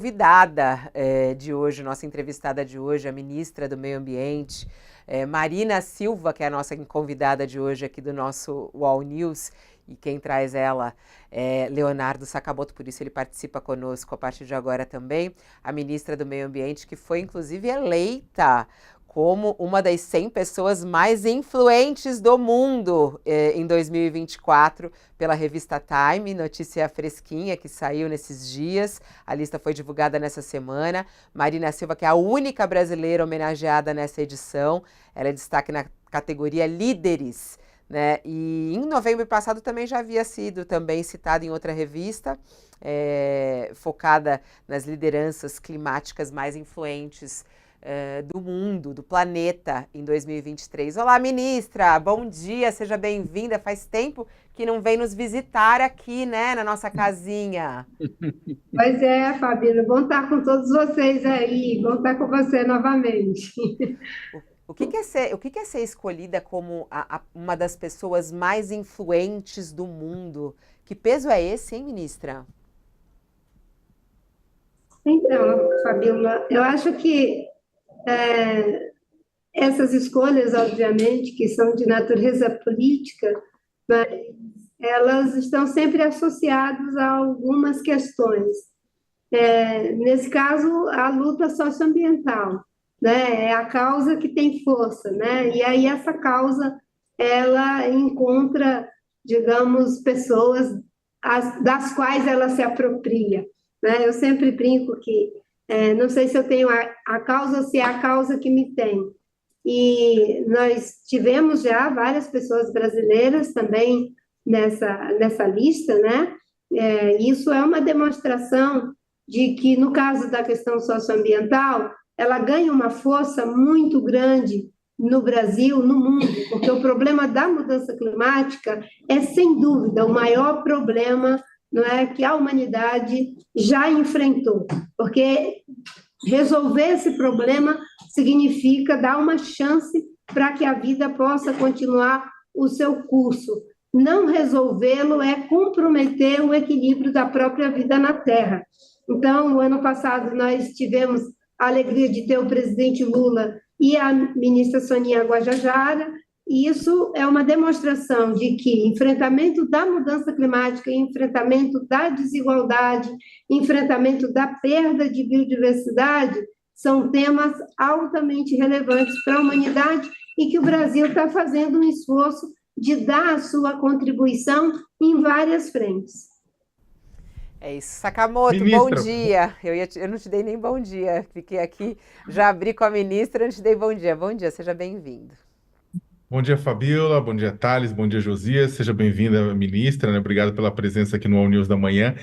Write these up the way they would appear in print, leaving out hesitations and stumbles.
Convidada de hoje, nossa entrevistada de hoje, a ministra do Meio Ambiente, Marina Silva, que é a nossa convidada de hoje aqui do nosso UOL News, e quem traz ela é Leonardo Sakamoto, por isso ele participa conosco a partir de agora também, a ministra do Meio Ambiente, que foi inclusive eleita como uma das 100 pessoas mais influentes do mundo em 2024 pela revista Time, notícia fresquinha que saiu nesses dias. A lista foi divulgada nessa semana. Marina Silva, que é a única brasileira homenageada nessa edição, ela é destaque na categoria Líderes, né? E em novembro passado também já havia sido também citada em outra revista, focada nas lideranças climáticas mais influentes do mundo, do planeta em 2023. Olá, ministra, bom dia, seja bem-vinda. Faz tempo que não vem nos visitar aqui, né, na nossa casinha. Pois é, Fabíola, bom estar com todos vocês aí, bom estar com você novamente. O que é ser escolhida como uma das pessoas mais influentes do mundo? Que peso é esse, hein, ministra? Então, Fabíola, eu acho que essas escolhas, obviamente, que são de natureza política, mas elas estão sempre associadas a algumas questões. Nesse caso, a luta socioambiental, né? É a causa que tem força, né? E aí essa causa, ela encontra, digamos, pessoas das quais ela se apropria, né? Eu sempre brinco que não sei se eu tenho a causa ou se é a causa que me tem. E nós tivemos já várias pessoas brasileiras também nessa lista, né? Isso é uma demonstração de que, no caso da questão socioambiental, ela ganha uma força muito grande no Brasil, no mundo, porque o problema da mudança climática é, sem dúvida, o maior problema, não é, que a humanidade já enfrentou, porque resolver esse problema significa dar uma chance para que a vida possa continuar o seu curso. Não resolvê-lo é comprometer o equilíbrio da própria vida na Terra. Então, o ano passado, nós tivemos a alegria de ter o presidente Lula e a ministra Sonia Guajajara, e isso é uma demonstração de que enfrentamento da mudança climática, enfrentamento da desigualdade, enfrentamento da perda de biodiversidade são temas altamente relevantes para a humanidade e que o Brasil está fazendo um esforço de dar a sua contribuição em várias frentes. É isso. Sakamoto, bom Ministra, dia. Eu não te dei nem bom dia. Fiquei aqui, já abri com a ministra, não te dei bom dia. Bom dia, seja bem-vindo. bom dia Fabiola, bom dia Thales, bom dia Josias, seja bem-vinda, ministra, né? Obrigado pela presença aqui no All News da Manhã.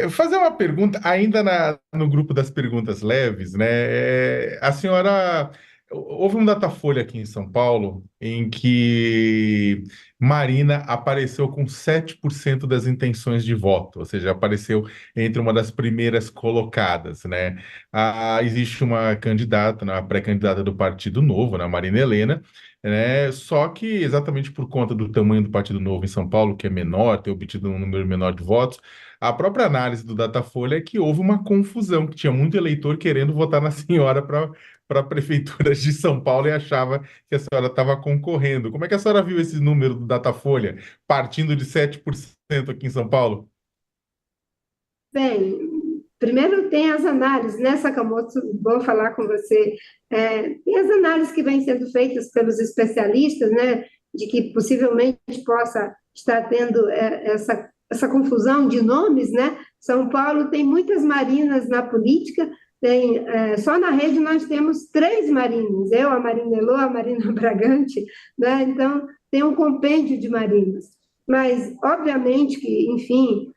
Fazer uma pergunta, ainda no grupo das perguntas leves, né? A senhora, houve um Datafolha aqui em São Paulo em que Marina apareceu com 7% das intenções de voto, ou seja, apareceu entre uma das primeiras colocadas, né? Existe uma candidata, né, uma pré-candidata do Partido Novo, né, Marina Helena, né? Só que exatamente por conta do tamanho do Partido Novo em São Paulo, que é menor, ter obtido um número menor de votos, a própria análise do Datafolha é que houve uma confusão, que tinha muito eleitor querendo votar na senhora para a prefeitura de São Paulo e achava que a senhora estava concorrendo. Como é que a senhora viu esse número do Datafolha, partindo de 7% aqui em São Paulo? Bem, primeiro tem as análises, né, Sakamoto? Bom falar com você. Tem as análises que vêm sendo feitas pelos especialistas, né, de que possivelmente possa estar tendo essa confusão de nomes, né? São Paulo tem muitas marinas na política, só na rede nós temos três marinas, eu, a Marina Elô, a Marina Bragante, né? Então tem um compêndio de marinas. Mas, obviamente que, enfim,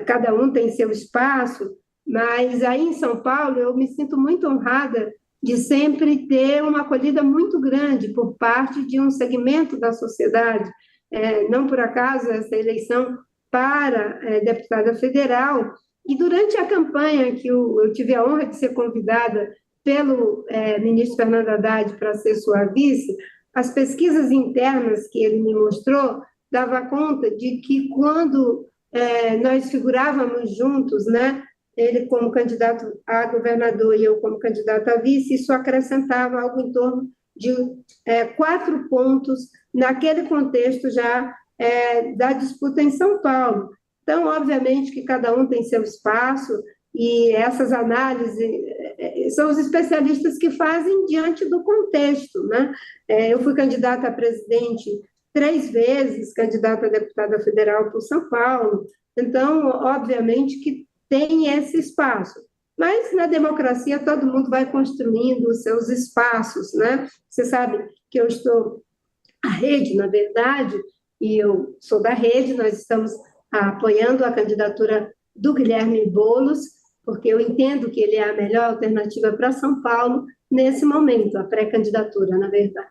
cada um tem seu espaço, mas aí em São Paulo eu me sinto muito honrada de sempre ter uma acolhida muito grande por parte de um segmento da sociedade. Não por acaso essa eleição para deputada federal, e durante a campanha que eu tive a honra de ser convidada pelo ministro Fernando Haddad para ser sua vice, as pesquisas internas que ele me mostrou dava conta de que quando nós figurávamos juntos, né, ele como candidato a governador e eu como candidata a vice, isso acrescentava algo em torno de 4 pontos naquele contexto já da disputa em São Paulo. Então, obviamente que cada um tem seu espaço e essas análises são os especialistas que fazem diante do contexto, né? Eu fui candidata a presidente 3 vezes, candidata a deputada federal por São Paulo, então, obviamente que tem esse espaço. Mas na democracia todo mundo vai construindo os seus espaços, né? Você sabe que eu estou à rede, na verdade, e eu sou da rede, nós estamos apoiando a candidatura do Guilherme Boulos, porque eu entendo que ele é a melhor alternativa para São Paulo nesse momento, a pré-candidatura, na verdade.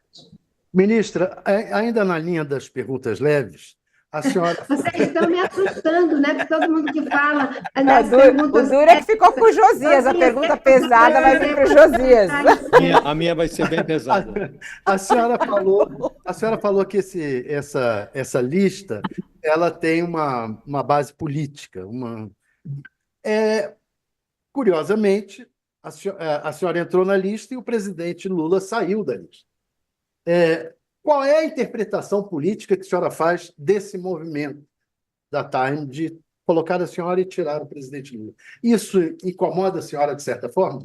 Ministra, ainda na linha das perguntas leves, a senhora... Vocês estão me assustando, né? Porque todo mundo que fala... O duro é que ficou com o Josias. A pergunta pesada vai vir para o Josias. A minha vai ser bem pesada. A senhora falou que essa lista ela tem uma base política. Curiosamente, a senhora entrou na lista e o presidente Lula saiu da lista. Qual é a interpretação política que a senhora faz desse movimento da Time de colocar a senhora e tirar o presidente Lula? Isso incomoda a senhora de certa forma?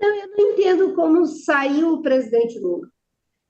Não, eu não entendo como saiu o presidente Lula.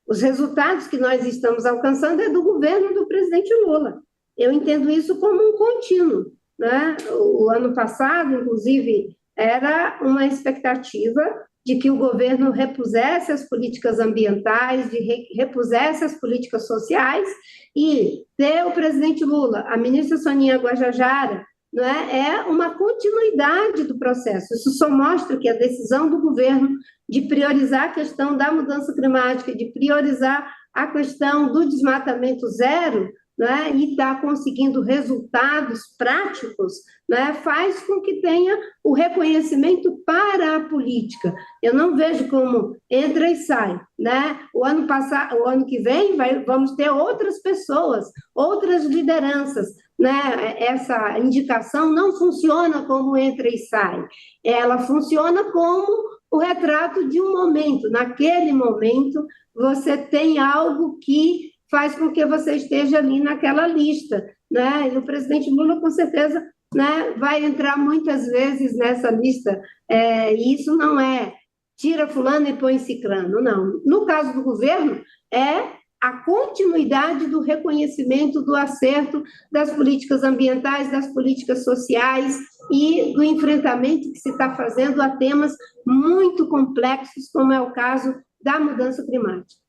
Os resultados que nós estamos alcançando é do governo do presidente Lula. Eu entendo isso como um contínuo, né? O ano passado, inclusive, era uma expectativa de que o governo repusesse as políticas ambientais, repusesse as políticas sociais, e ter o presidente Lula, a ministra Soninha Guajajara, não é uma continuidade do processo. Isso só mostra que a decisão do governo de priorizar a questão da mudança climática, de priorizar a questão do desmatamento zero, né, e está conseguindo resultados práticos, né, faz com que tenha o reconhecimento para a política. Eu não vejo como entra e sai, né? O ano que vem vamos ter outras pessoas, outras lideranças, né? Essa indicação não funciona como entra e sai, ela funciona como o retrato de um momento. Naquele momento, você tem algo que faz com que você esteja ali naquela lista, né? E o presidente Lula, com certeza, né, vai entrar muitas vezes nessa lista, e isso não é tira fulano e põe ciclano, não. No caso do governo, é a continuidade do reconhecimento do acerto das políticas ambientais, das políticas sociais e do enfrentamento que se está fazendo a temas muito complexos, como é o caso da mudança climática.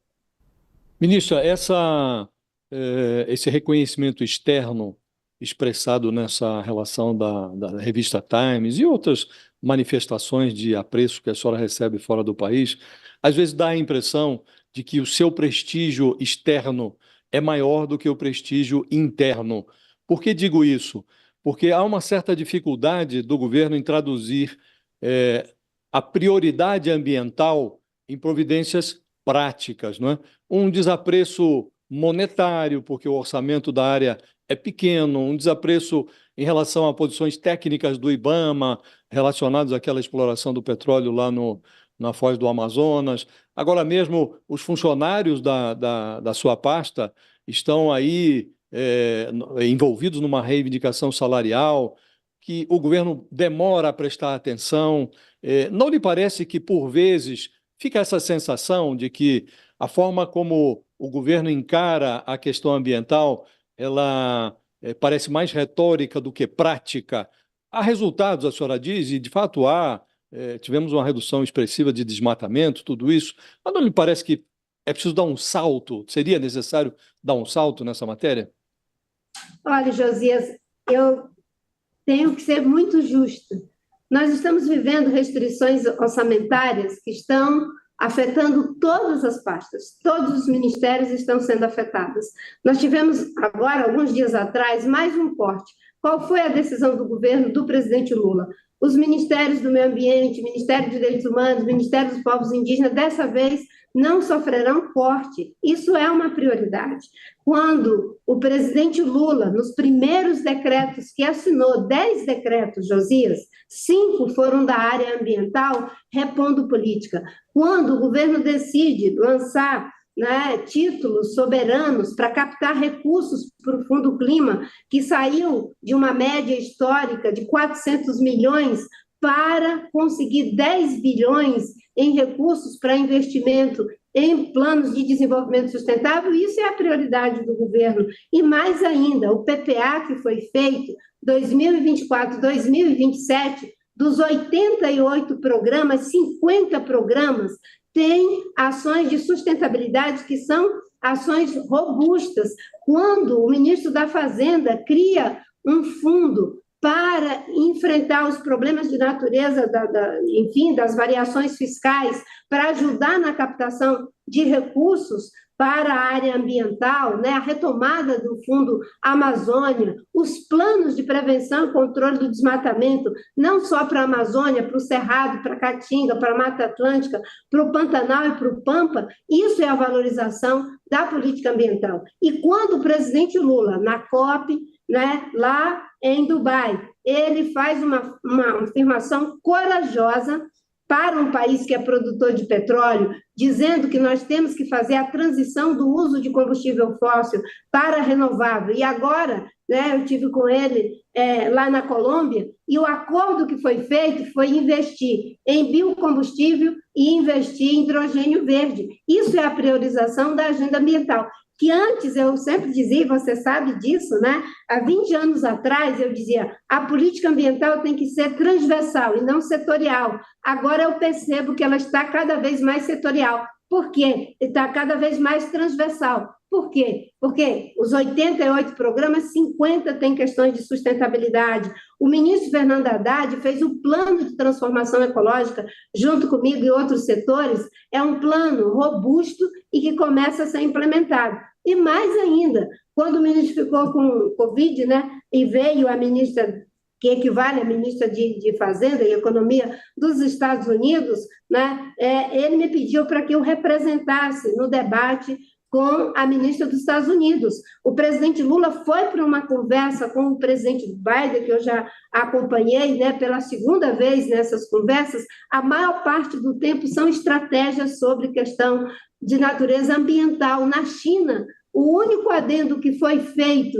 Ministra, esse reconhecimento externo expressado nessa relação da revista Times e outras manifestações de apreço que a senhora recebe fora do país, às vezes dá a impressão de que o seu prestígio externo é maior do que o prestígio interno. Por que digo isso? Porque há uma certa dificuldade do governo em traduzir a prioridade ambiental em providências práticas, não é? Um desapreço monetário, porque o orçamento da área é pequeno, um desapreço em relação a posições técnicas do IBAMA relacionadas àquela exploração do petróleo lá na foz do Amazonas. Agora mesmo, os funcionários da sua pasta estão aí envolvidos numa reivindicação salarial que o governo demora a prestar atenção. Não lhe parece que, por vezes, fica essa sensação de que a forma como o governo encara a questão ambiental, ela parece mais retórica do que prática? Há resultados, a senhora diz, e de fato tivemos uma redução expressiva de desmatamento, tudo isso, mas não lhe parece que é preciso dar um salto? Seria necessário dar um salto nessa matéria? Olha, Josias, eu tenho que ser muito justa. Nós estamos vivendo restrições orçamentárias que estão afetando todas as pastas, todos os ministérios estão sendo afetados. Nós tivemos agora, alguns dias atrás, mais um corte. Qual foi a decisão do governo do presidente Lula? Os ministérios do Meio Ambiente, Ministério dos Direitos Humanos, Ministério dos Povos Indígenas, dessa vez não sofrerão corte. Isso é uma prioridade. Quando o presidente Lula, nos primeiros decretos que assinou, 10 decretos, Josias, 5 foram da área ambiental, repondo política. Quando o governo decide lançar, né, títulos soberanos para captar recursos para o Fundo Clima, que saiu de uma média histórica de 400 milhões para conseguir 10 bilhões em recursos para investimento em planos de desenvolvimento sustentável, isso é a prioridade do governo. E mais ainda, o PPA que foi feito 2024, 2027, dos 88 programas, 50 programas têm ações de sustentabilidade que são ações robustas. Quando o ministro da Fazenda cria um fundo para enfrentar os problemas de natureza, enfim, das variações fiscais, para ajudar na captação de recursos para a área ambiental, né, a retomada do Fundo Amazônia, os planos de prevenção e controle do desmatamento, não só para a Amazônia, para o Cerrado, para a Caatinga, para a Mata Atlântica, para o Pantanal e para o Pampa, isso é a valorização da política ambiental. E quando o presidente Lula, na COP, né, lá em Dubai, ele faz uma afirmação corajosa para um país que é produtor de petróleo, dizendo que nós temos que fazer a transição do uso de combustível fóssil para renovável. E agora, né, eu tive com ele lá na Colômbia, e o acordo que foi feito foi investir em biocombustível e investir em hidrogênio verde. Isso é a priorização da agenda ambiental. Que antes eu sempre dizia, e você sabe disso, né? Há 20 anos atrás eu dizia, a política ambiental tem que ser transversal e não setorial. Agora eu percebo que ela está cada vez mais setorial. Por quê? Está cada vez mais transversal. Por quê? Porque os 88 programas, 50 têm questões de sustentabilidade. O ministro Fernando Haddad fez o plano de transformação ecológica, junto comigo e outros setores, é um plano robusto e que começa a ser implementado. E mais ainda, quando o ministro ficou com Covid, né, e veio a ministra, que equivale à ministra de Fazenda e Economia dos Estados Unidos, né, ele me pediu para que eu representasse no debate com a ministra dos Estados Unidos. O presidente Lula foi para uma conversa com o presidente Biden, que eu já acompanhei, né, pela segunda vez nessas conversas. A maior parte do tempo são estratégias sobre questão de natureza ambiental. Na China, o único adendo que foi feito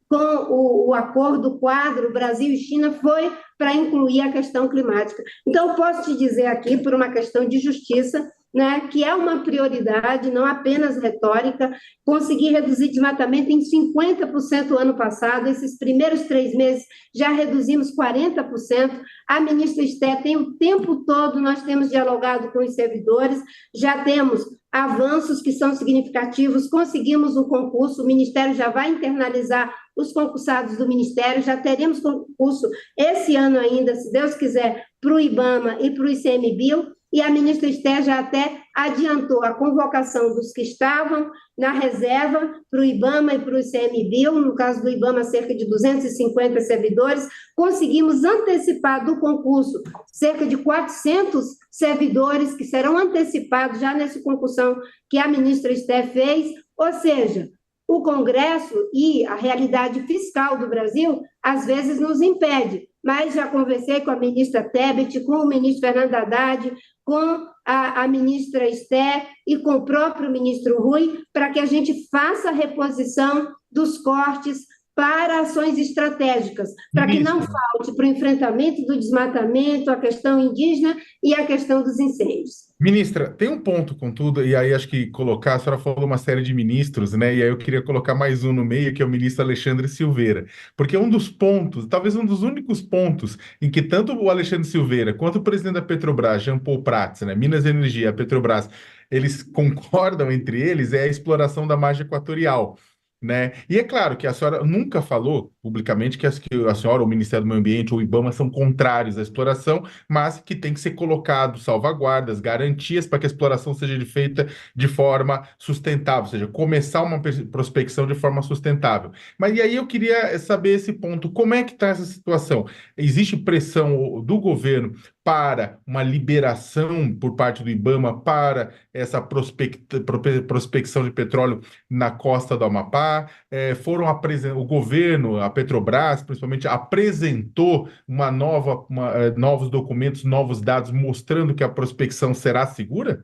com o acordo quadro Brasil e China foi para incluir a questão climática. Então, eu posso te dizer aqui, por uma questão de justiça, né, que é uma prioridade, não apenas retórica, conseguir reduzir desmatamento em 50% no ano passado, esses primeiros 3 meses já reduzimos 40%, a ministra Esté tem o tempo todo, nós temos dialogado com os servidores, já temos avanços que são significativos, conseguimos o concurso, o Ministério já vai internalizar os concursados do Ministério, já teremos concurso esse ano ainda, se Deus quiser, para o IBAMA e para o ICMBio, e a ministra Esté já até adiantou a convocação dos que estavam na reserva para o IBAMA e para o ICMBio, no caso do IBAMA, cerca de 250 servidores, conseguimos antecipar do concurso cerca de 400 servidores que serão antecipados já nessa concursão que a ministra Esté fez, ou seja, o Congresso e a realidade fiscal do Brasil às vezes nos impede, mas já conversei com a ministra Tebet, com o ministro Fernando Haddad, com a ministra Esté e com o próprio ministro Rui, para que a gente faça a reposição dos cortes para ações estratégicas, para que não falte para o enfrentamento do desmatamento, a questão indígena e a questão dos incêndios. Ministra, tem um ponto, contudo, e aí acho que colocar, a senhora falou uma série de ministros, né? E aí eu queria colocar mais um no meio, que é o ministro Alexandre Silveira. Porque um dos pontos, talvez um dos únicos pontos, em que tanto o Alexandre Silveira quanto o presidente da Petrobras, Jean Paul Prats, né? Minas Energia, a Petrobras, eles concordam entre eles, é a exploração da margem equatorial. né? E é claro que a senhora nunca falou publicamente que a senhora, o Ministério do Meio Ambiente ou o IBAMA são contrários à exploração, mas que tem que ser colocado salvaguardas, garantias para que a exploração seja feita de forma sustentável, ou seja, começar uma prospecção de forma sustentável. Mas e aí eu queria saber esse ponto, como é que está essa situação? Existe pressão do governo para uma liberação por parte do IBAMA para essa prospecção de petróleo na costa do Amapá? O governo, a Petrobras, principalmente, apresentou novos documentos, novos dados mostrando que a prospecção será segura?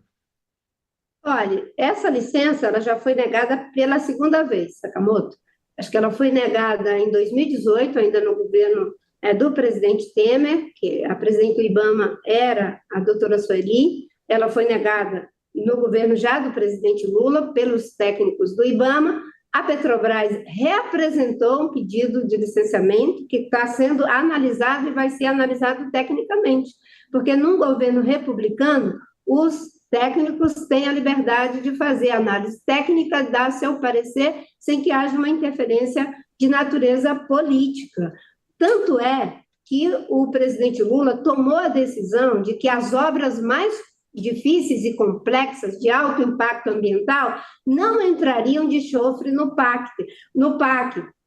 Olha, essa licença ela já foi negada pela segunda vez, Sakamoto. Acho que ela foi negada em 2018, ainda no governo do presidente Temer, que a presidente do IBAMA era a doutora Sueli. Ela foi negada no governo já do presidente Lula, pelos técnicos do IBAMA. A Petrobras reapresentou um pedido de licenciamento que está sendo analisado e vai ser analisado tecnicamente, porque num governo republicano, os técnicos têm a liberdade de fazer análise técnica, dar seu parecer, sem que haja uma interferência de natureza política. Tanto é que o presidente Lula tomou a decisão de que as obras mais difíceis e complexas, de alto impacto ambiental, não entrariam de chofre no PAC.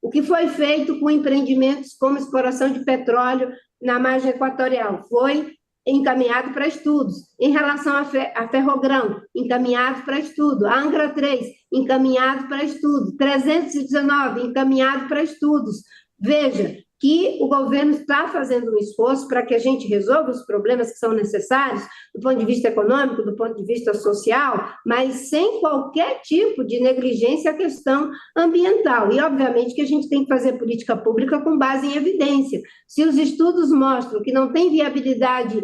O que foi feito com empreendimentos como exploração de petróleo na margem equatorial foi encaminhado para estudos. Em relação a Ferrogrão, encaminhado para estudo. A Angra 3, encaminhado para estudo. 319, encaminhado para estudos. Veja que o governo está fazendo um esforço para que a gente resolva os problemas que são necessários, do ponto de vista econômico, do ponto de vista social, mas sem qualquer tipo de negligência à questão ambiental. E, obviamente, que a gente tem que fazer política pública com base em evidência. Se os estudos mostram que não tem viabilidade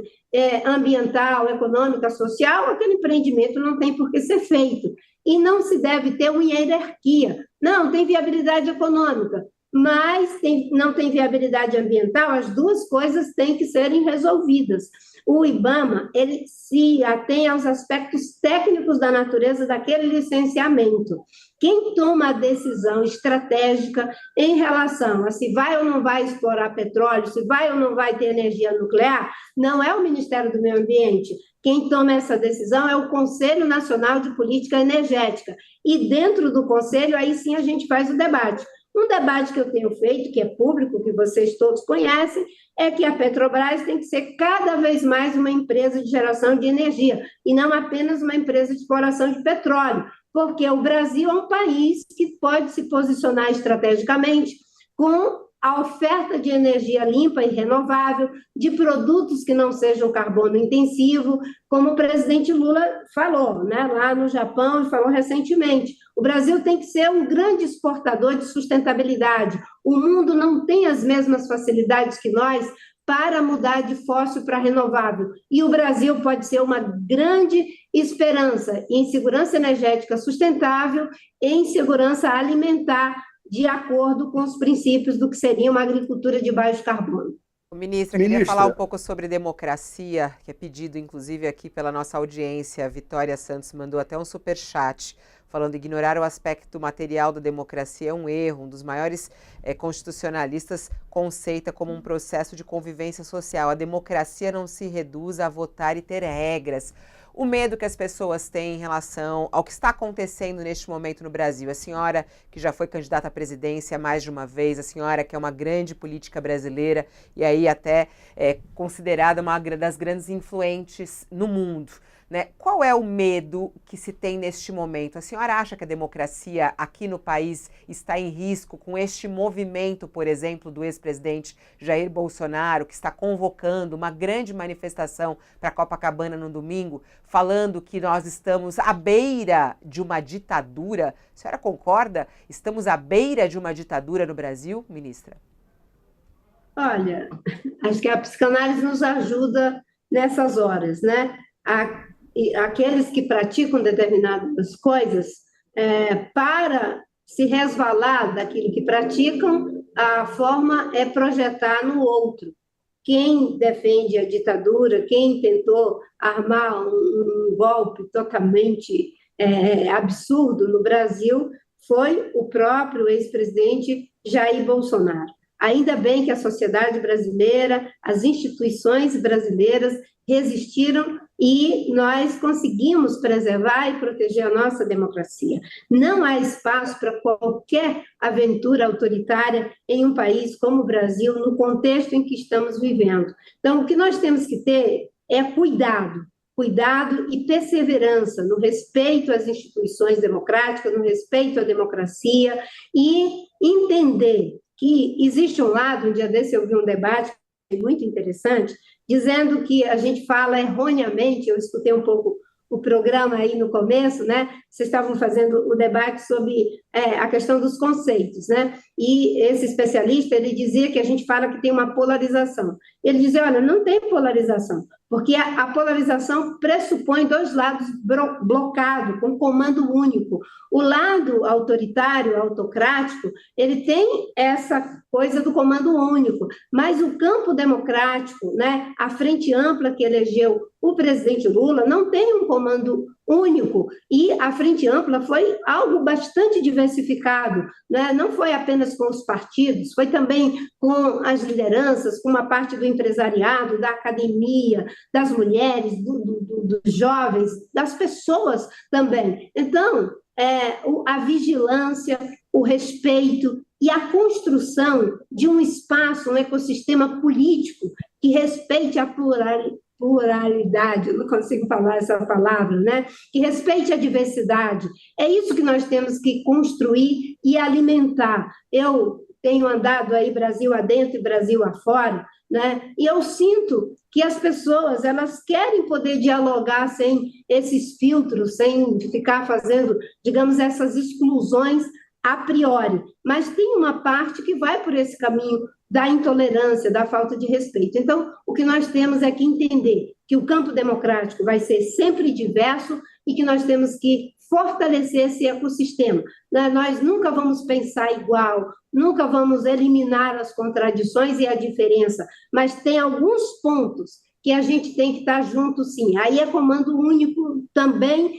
ambiental, econômica, social, aquele empreendimento não tem por que ser feito. E não se deve ter uma hierarquia. Não, tem viabilidade econômica, mas não tem viabilidade ambiental, as duas coisas têm que serem resolvidas. O IBAMA, ele se atém aos aspectos técnicos da natureza daquele licenciamento. Quem toma a decisão estratégica em relação a se vai ou não vai explorar petróleo, se vai ou não vai ter energia nuclear, não é o Ministério do Meio Ambiente. Quem toma essa decisão é o Conselho Nacional de Política Energética. E dentro do Conselho, aí sim a gente faz o debate. Um debate que eu tenho feito, que é público, que vocês todos conhecem, é que a Petrobras tem que ser cada vez mais uma empresa de geração de energia, e não apenas uma empresa de exploração de petróleo, porque o Brasil é um país que pode se posicionar estrategicamente com a oferta de energia limpa e renovável, de produtos que não sejam carbono intensivo, como o presidente Lula falou, né, lá no Japão, e falou recentemente. O Brasil tem que ser um grande exportador de sustentabilidade. O mundo não tem as mesmas facilidades que nós para mudar de fóssil para renovável. E o Brasil pode ser uma grande esperança em segurança energética sustentável, em segurança alimentar, de acordo com os princípios do que seria uma agricultura de baixo carbono. Ministra, queria falar um pouco sobre democracia, que é pedido, inclusive, aqui pela nossa audiência. A Vitória Santos mandou até um superchat, falando que ignorar o aspecto material da democracia é um erro. Um dos maiores constitucionalistas conceita como um processo de convivência social. A democracia não se reduz a votar e ter regras. O medo que as pessoas têm em relação ao que está acontecendo neste momento no Brasil. A senhora, que já foi candidata à presidência mais de uma vez, a senhora que é uma grande política brasileira e aí até considerada uma das grandes influentes no mundo, né? Qual é o medo que se tem neste momento? A senhora acha que a democracia aqui no país está em risco com este movimento, por exemplo, do ex-presidente Jair Bolsonaro, que está convocando uma grande manifestação para Copacabana no domingo, falando que nós estamos à beira de uma ditadura? A senhora concorda? Estamos à beira de uma ditadura no Brasil, ministra? Olha, acho que a psicanálise nos ajuda nessas horas, né? Aqueles que praticam determinadas coisas, para se resvalar daquilo que praticam, a forma é projetar no outro. Quem defende a ditadura, quem tentou armar um golpe totalmente absurdo no Brasil, foi o próprio ex-presidente Jair Bolsonaro. Ainda bem que a sociedade brasileira, as instituições brasileiras resistiram e nós conseguimos preservar e proteger a nossa democracia. Não há espaço para qualquer aventura autoritária em um país como o Brasil, no contexto em que estamos vivendo. Então, o que nós temos que ter é cuidado e perseverança no respeito às instituições democráticas, no respeito à democracia e entender que existe um lado, um dia desse eu vi um debate muito interessante, dizendo que a gente fala erroneamente, eu escutei um pouco o programa aí no começo, né? Vocês estavam fazendo o debate sobre a questão dos conceitos, né? E esse especialista, ele dizia que a gente fala que tem uma polarização. Ele dizia, olha, não tem polarização, porque a polarização pressupõe dois lados blocados, com comando único. O lado autoritário, autocrático, ele tem essa coisa do comando único, mas o campo democrático, né, a frente ampla que elegeu o presidente Lula, não tem um comando único, e a frente ampla foi algo bastante diversificado, né? Não foi apenas com os partidos, foi também com as lideranças, com uma parte do empresariado, da academia, das mulheres, dos jovens, das pessoas também. Então, a vigilância, o respeito e a construção de um espaço, um ecossistema político que respeite a pluralidade, eu não consigo falar essa palavra, né? Que respeite a diversidade. É isso que nós temos que construir e alimentar. Eu tenho andado aí Brasil adentro e Brasil afora, né? E eu sinto que as pessoas, elas querem poder dialogar sem esses filtros, sem ficar fazendo, digamos, essas exclusões a priori, mas tem uma parte que vai por esse caminho da intolerância, da falta de respeito. Então, o que nós temos é que entender que o campo democrático vai ser sempre diverso e que nós temos que fortalecer esse ecossistema. Nós nunca vamos pensar igual, nunca vamos eliminar as contradições e a diferença, mas tem alguns pontos que a gente tem que estar junto, sim. Aí é comando único também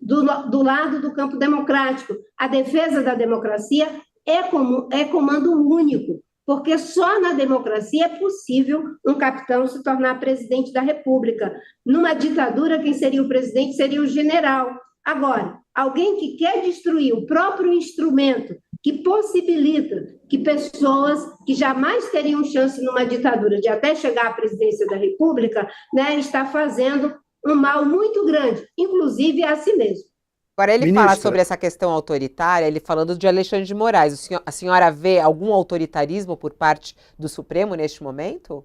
do lado do campo democrático. A defesa da democracia é comando único, porque só na democracia é possível um capitão se tornar presidente da República. Numa ditadura, quem seria o presidente seria o general. Agora, alguém que quer destruir o próprio instrumento que possibilita que pessoas que jamais teriam chance numa ditadura de até chegar à presidência da República, né, está fazendo um mal muito grande, inclusive a si mesmo. Agora, ele fala sobre essa questão autoritária, ele falando de Alexandre de Moraes. A senhora vê algum autoritarismo por parte do Supremo neste momento?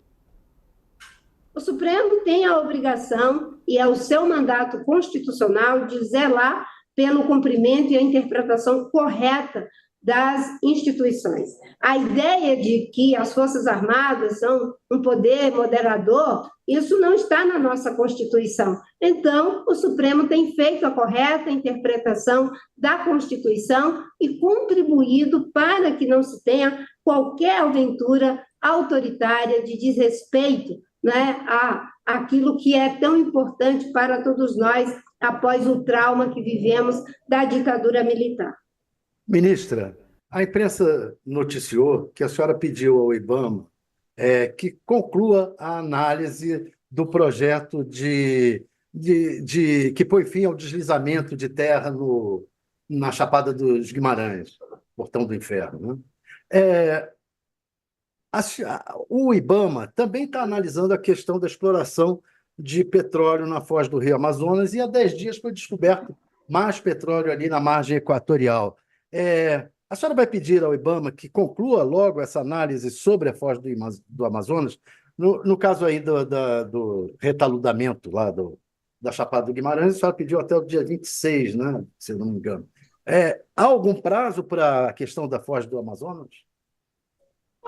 O Supremo tem a obrigação, e é o seu mandato constitucional, de zelar pelo cumprimento e a interpretação correta das instituições. A ideia de que as Forças Armadas são um poder moderador, isso não está na nossa Constituição. Então, o Supremo tem feito a correta interpretação da Constituição e contribuído para que não se tenha qualquer aventura autoritária de desrespeito, né, àquilo que é tão importante para todos nós após o trauma que vivemos da ditadura militar. Ministra, a imprensa noticiou que a senhora pediu ao IBAMA que conclua a análise do projeto que põe fim ao deslizamento de terra na Chapada dos Guimarães, Portão do Inferno, né? O IBAMA também está analisando a questão da exploração de petróleo na foz do Rio Amazonas e há 10 dias foi descoberto mais petróleo ali na margem equatorial. A senhora vai pedir ao IBAMA que conclua logo essa análise sobre a foz do Amazonas, no caso aí do retaludamento lá da Chapada do Guimarães, a senhora pediu até o dia 26, né, se eu não me engano. Há algum prazo para a questão da foz do Amazonas?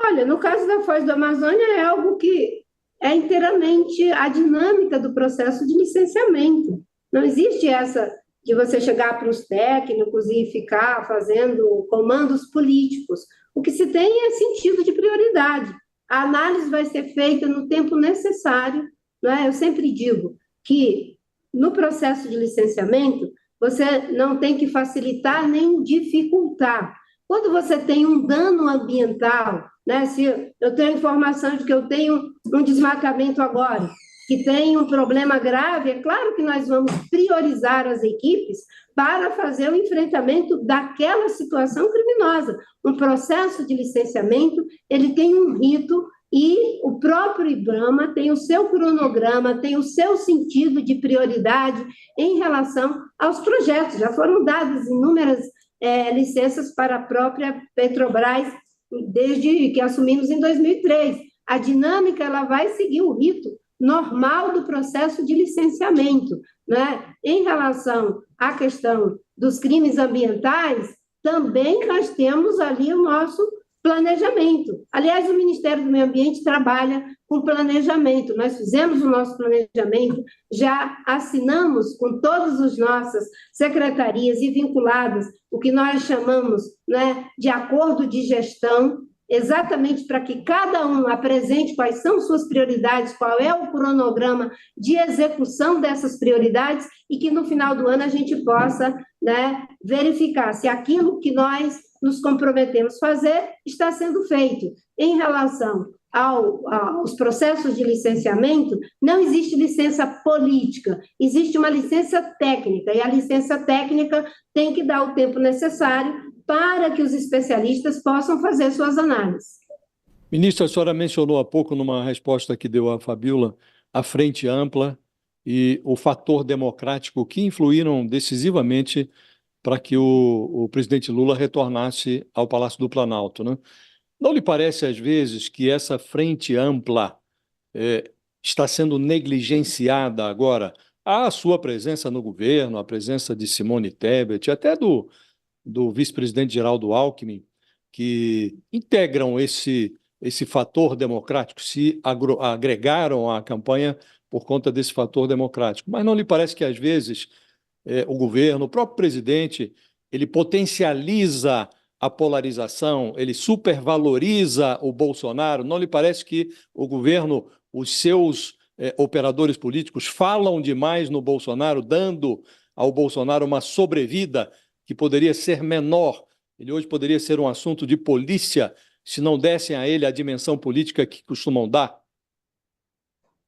Olha, no caso da Foz do Amazônia é algo que é inteiramente a dinâmica do processo de licenciamento. Não existe essa de você chegar para os técnicos e ficar fazendo comandos políticos. O que se tem é sentido de prioridade. A análise vai ser feita no tempo necessário, não é? Eu sempre digo que no processo de licenciamento você não tem que facilitar nem dificultar. Quando você tem um dano ambiental, né, se eu tenho informação de que eu tenho um desmatamento agora, que tem um problema grave, é claro que nós vamos priorizar as equipes para fazer o enfrentamento daquela situação criminosa. Um processo de licenciamento, ele tem um rito e o próprio IBAMA tem o seu cronograma, tem o seu sentido de prioridade em relação aos projetos. Já foram dadas inúmeras licenças para a própria Petrobras desde que assumimos em 2003. A dinâmica ela vai seguir o rito normal do processo de licenciamento, né? Em relação à questão dos crimes ambientais, também nós temos ali o nosso planejamento. Aliás, o Ministério do Meio Ambiente trabalha com planejamento. Nós fizemos o nosso planejamento, já assinamos com todas as nossas secretarias e vinculadas o que nós chamamos, né, de acordo de gestão, exatamente para que cada um apresente quais são suas prioridades, qual é o cronograma de execução dessas prioridades e que no final do ano a gente possa, né, verificar se aquilo que nós nos comprometemos a fazer está sendo feito. Em relação aos processos de licenciamento, não existe licença política, existe uma licença técnica, e a licença técnica tem que dar o tempo necessário para que os especialistas possam fazer suas análises. Ministra, a senhora mencionou há pouco, numa resposta que deu à Fabíola, a frente ampla e o fator democrático que influíram decisivamente para que o presidente Lula retornasse ao Palácio do Planalto, né? Não lhe parece, às vezes, que essa frente ampla está sendo negligenciada agora? A sua presença no governo, a presença de Simone Tebet, até do vice-presidente Geraldo Alckmin, que integram esse fator democrático, se agregaram à campanha por conta desse fator democrático. Mas não lhe parece que, às vezes, o governo, o próprio presidente, ele potencializa a polarização, ele supervaloriza o Bolsonaro? Não lhe parece que o governo, os seus operadores políticos falam demais no Bolsonaro, dando ao Bolsonaro uma sobrevida que poderia ser menor? Ele hoje poderia ser um assunto de polícia se não dessem a ele a dimensão política que costumam dar?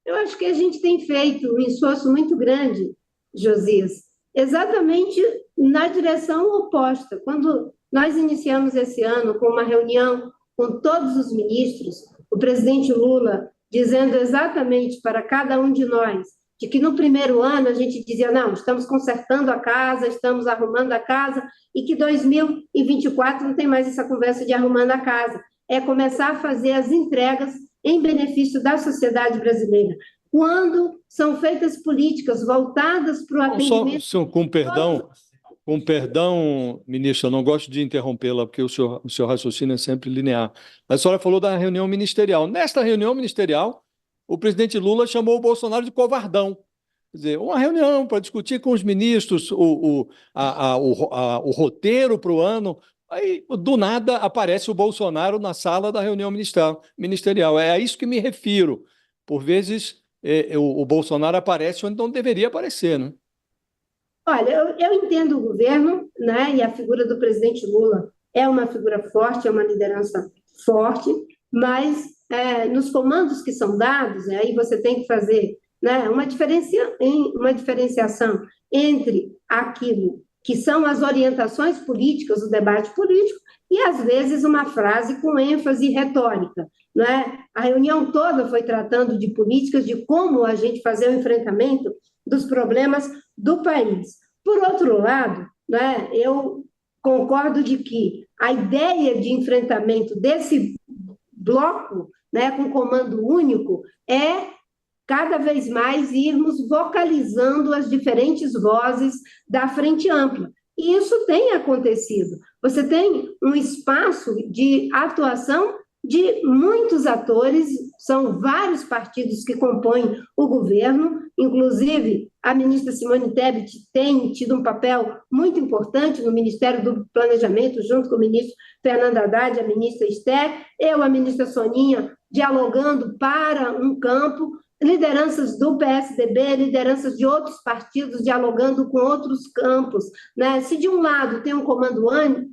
Eu acho que a gente tem feito um esforço muito grande, Josias, exatamente na direção oposta. Quando nós iniciamos esse ano com uma reunião com todos os ministros, o presidente Lula dizendo exatamente para cada um de nós de que no primeiro ano a gente dizia, não, estamos consertando a casa, estamos arrumando a casa, e que 2024 não tem mais essa conversa de arrumando a casa, é começar a fazer as entregas em benefício da sociedade brasileira. Quando são feitas políticas voltadas para o atendimento... Com perdão, ministra, eu não gosto de interrompê-la, porque o seu raciocínio é sempre linear. A senhora falou da reunião ministerial. Nesta reunião ministerial, o presidente Lula chamou o Bolsonaro de covardão. Quer dizer, uma reunião para discutir com os ministros o roteiro para o ano. Aí, do nada, aparece o Bolsonaro na sala da reunião ministerial. É a isso que me refiro. Por vezes, o Bolsonaro aparece onde não deveria aparecer, né? Olha, eu entendo o governo, né, e a figura do presidente Lula é uma figura forte, é uma liderança forte, mas nos comandos que são dados, aí você tem que fazer, né, uma diferenciação entre aquilo que são as orientações políticas, o debate político, e, às vezes, uma frase com ênfase retórica, né? A reunião toda foi tratando de políticas, de como a gente fazer o enfrentamento dos problemas do país. Por outro lado, né, eu concordo de que a ideia de enfrentamento desse bloco, né, com comando único, é cada vez mais irmos vocalizando as diferentes vozes da frente ampla. E isso tem acontecido. Você tem um espaço de atuação de muitos atores, são vários partidos que compõem o governo, inclusive a ministra Simone Tebet tem tido um papel muito importante no Ministério do Planejamento, junto com o ministro Fernando Haddad, a ministra Esther, eu, a ministra Soninha, dialogando para um campo. lideranças do PSDB, lideranças de outros partidos dialogando com outros campos, né? Se de um lado tem um comando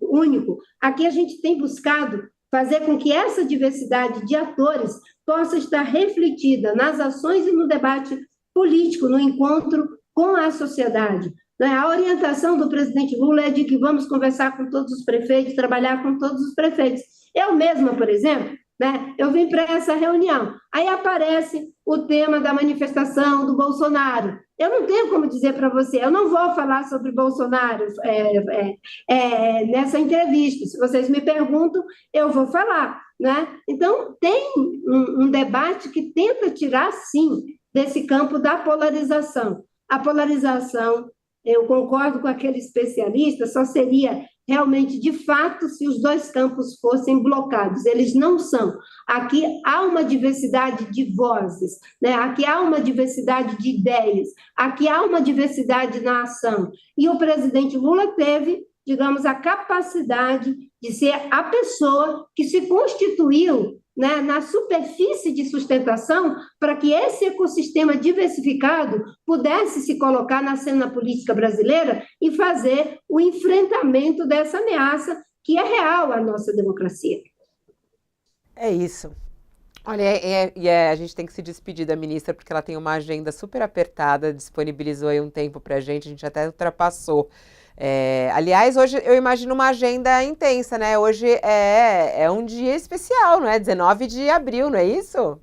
único, aqui a gente tem buscado fazer com que essa diversidade de atores possa estar refletida nas ações e no debate político, no encontro com a sociedade. A orientação do presidente Lula é de que vamos conversar com todos os prefeitos, trabalhar com todos os prefeitos. Eu mesma, por exemplo, né, eu vim para essa reunião, aí aparece o tema da manifestação do Bolsonaro. Eu não tenho como dizer para você, eu não vou falar sobre Bolsonaro nessa entrevista. Se vocês me perguntam, eu vou falar, né? Então, tem um debate que tenta tirar, sim, desse campo da polarização. A polarização, eu concordo com aquele especialista, só seria realmente, de fato, se os dois campos fossem blocados. Eles não são. Aqui há uma diversidade de vozes, né? Aqui há uma diversidade de ideias, aqui há uma diversidade na ação. E o presidente Lula teve, digamos, a capacidade de ser a pessoa que se constituiu, né, na superfície de sustentação para que esse ecossistema diversificado pudesse se colocar na cena política brasileira e fazer o enfrentamento dessa ameaça que é real à nossa democracia. É isso. Olha, a gente tem que se despedir da ministra, porque ela tem uma agenda super apertada, disponibilizou aí um tempo para a gente até ultrapassou. Aliás, hoje eu imagino uma agenda intensa, né? Hoje é um dia especial, não é? 19 de abril, não é isso?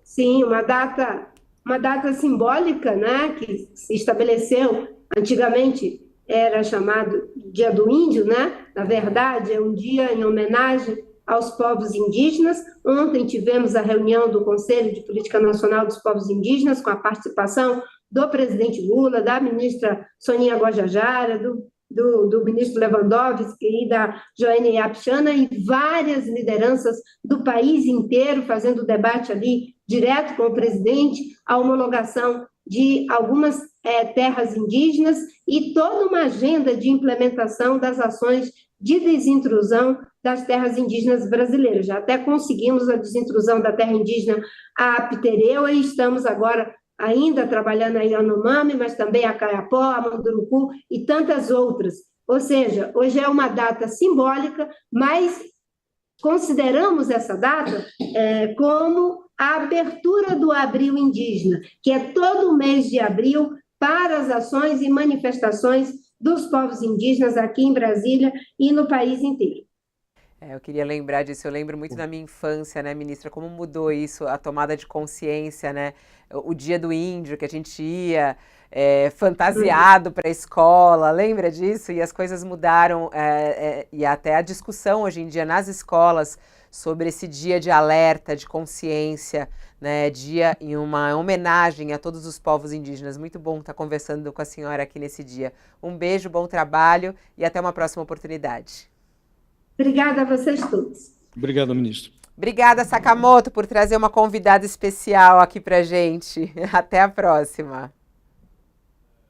Sim, uma data simbólica, né? Que se estabeleceu, antigamente era chamado Dia do Índio, né? Na verdade, é um dia em homenagem aos povos indígenas. Ontem tivemos a reunião do Conselho de Política Nacional dos Povos Indígenas, com a participação do presidente Lula, da ministra Soninha Guajajara, do ministro Lewandowski e da Joênia Yapchana, e várias lideranças do país inteiro fazendo debate ali direto com o presidente, a homologação de algumas terras indígenas e toda uma agenda de implementação das ações de desintrusão das terras indígenas brasileiras. Já até conseguimos a desintrusão da terra indígena Apitereua e estamos agora ainda trabalhando a Yanomami, mas também a Kayapó, a Munduruku e tantas outras. Ou seja, hoje é uma data simbólica, mas consideramos essa data como a abertura do Abril Indígena, que é todo o mês de abril para as ações e manifestações dos povos indígenas aqui em Brasília e no país inteiro. Eu queria lembrar disso, eu lembro muito da minha infância, né, ministra, como mudou isso, a tomada de consciência, né, o dia do índio, que a gente ia fantasiado para a escola, lembra disso? E as coisas mudaram, e até a discussão hoje em dia nas escolas sobre esse dia de alerta, de consciência, né, dia em uma homenagem a todos os povos indígenas. Muito bom estar conversando com a senhora aqui nesse dia. Um beijo, bom trabalho e até uma próxima oportunidade. Obrigada a vocês todos. Obrigado, ministro. Obrigada, Sakamoto, por trazer uma convidada especial aqui pra gente. Até a próxima.